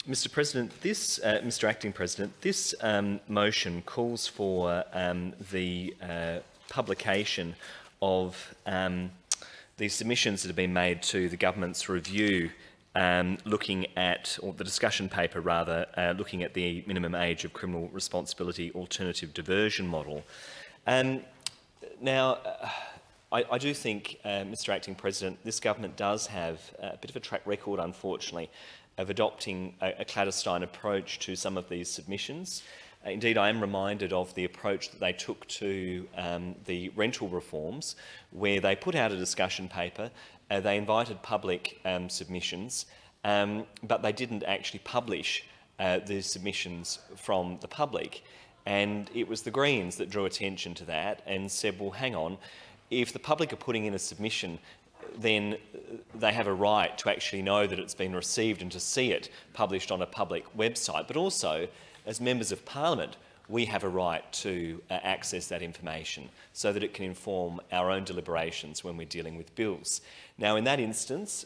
Mr. President, Mr. Acting President, this motion calls for the publication of the submissions that have been made to the government's review, looking at, or the discussion paper rather, looking at the minimum age of criminal responsibility alternative diversion model. Now, I do think, Mr. Acting President, this government does have a bit of a track record, unfortunately, of adopting a clandestine approach to some of these submissions. Indeed, I am reminded of the approach that they took to the rental reforms, where they put out a discussion paper, they invited public submissions, but they didn't actually publish the submissions from the public. And it was the Greens that drew attention to that and said, well, hang on, if the public are putting in a submission, then they have a right to actually know that it's been received and to see it published on a public website. But also, as members of Parliament, we have a right to access that information so that it can inform our own deliberations when we're dealing with bills. Now, in that instance,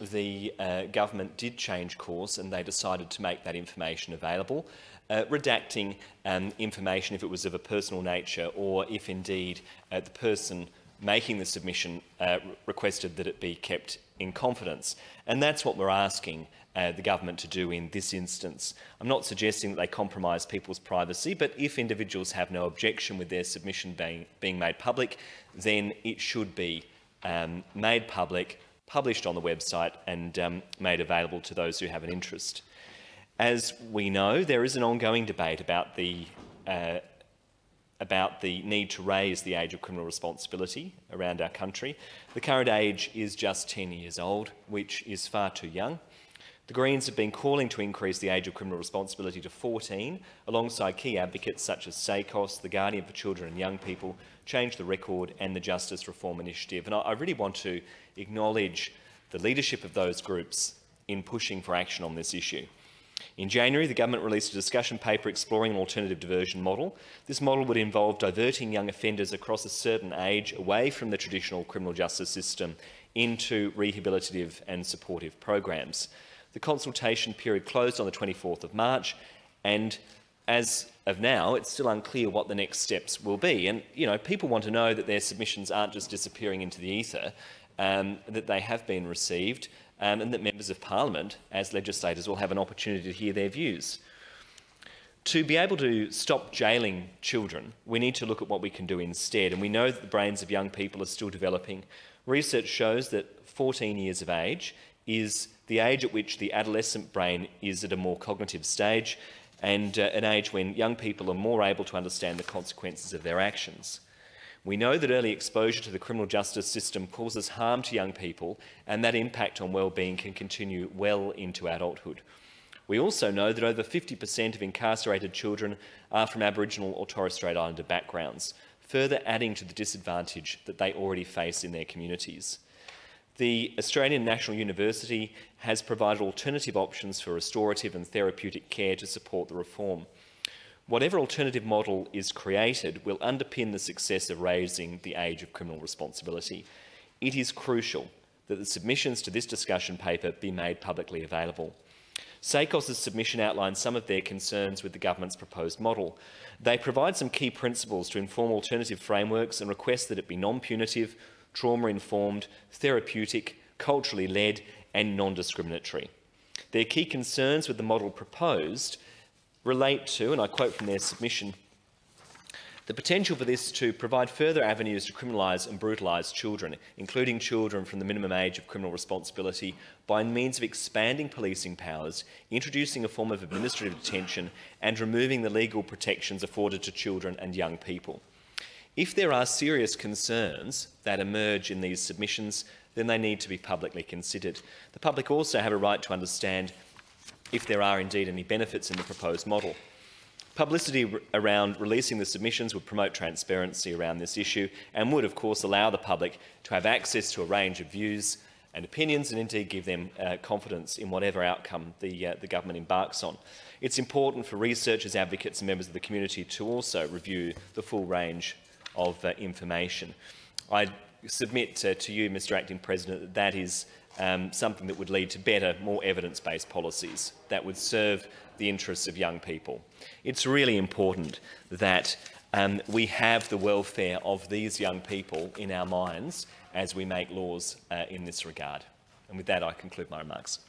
the government did change course and they decided to make that information available, redacting information if it was of a personal nature or if indeed the person making the submission requested that it be kept in confidence. And that's what we're asking the government to do in this instance. I'm not suggesting that they compromise people's privacy, but if individuals have no objection with their submission being made public, then it should be made public, published on the website and made available to those who have an interest. As we know, there is an ongoing debate about the need to raise the age of criminal responsibility around our country. The current age is just 10 years old, which is far too young. The Greens have been calling to increase the age of criminal responsibility to 14, alongside key advocates such as SACOS, the Guardian for Children and Young People, Change the Record and the Justice Reform Initiative. And I really want to acknowledge the leadership of those groups in pushing for action on this issue. In January, the government released a discussion paper exploring an alternative diversion model. This model would involve diverting young offenders across a certain age away from the traditional criminal justice system into rehabilitative and supportive programs. The consultation period closed on the 24th of March, and as of now, it's still unclear what the next steps will be. And, you know, people want to know that their submissions aren't just disappearing into the ether, that they have been received, and that members of Parliament, as legislators, will have an opportunity to hear their views. To be able to stop jailing children, we need to look at what we can do instead, and we know that the brains of young people are still developing. Research shows that 14 years of age is the age at which the adolescent brain is at a more cognitive stage, and an age when young people are more able to understand the consequences of their actions. We know that early exposure to the criminal justice system causes harm to young people, and that impact on well-being can continue well into adulthood. We also know that over 50% of incarcerated children are from Aboriginal or Torres Strait Islander backgrounds, further adding to the disadvantage that they already face in their communities. The Australian National University has provided alternative options for restorative and therapeutic care to support the reform. Whatever alternative model is created will underpin the success of raising the age of criminal responsibility. It is crucial that the submissions to this discussion paper be made publicly available. SACOS's submission outlines some of their concerns with the government's proposed model. They provide some key principles to inform alternative frameworks and request that it be non-punitive, trauma-informed, therapeutic, culturally led and non-discriminatory. Their key concerns with the model proposed relate to, and I quote from their submission, the potential for this to provide further avenues to criminalise and brutalise children, including children from the minimum age of criminal responsibility, by means of expanding policing powers, introducing a form of administrative detention and removing the legal protections afforded to children and young people. If there are serious concerns that emerge in these submissions, then they need to be publicly considered. The public also have a right to understand if there are indeed any benefits in the proposed model. Publicity around releasing the submissions would promote transparency around this issue and would, of course, allow the public to have access to a range of views and opinions and indeed give them confidence in whatever outcome the government embarks on. It's important for researchers, advocates and members of the community to also review the full range of information. I submit to you, Mr Acting President, that is something that would lead to better, more evidence-based policies that would serve the interests of young people. It's really important that we have the welfare of these young people in our minds as we make laws in this regard. And with that, I conclude my remarks.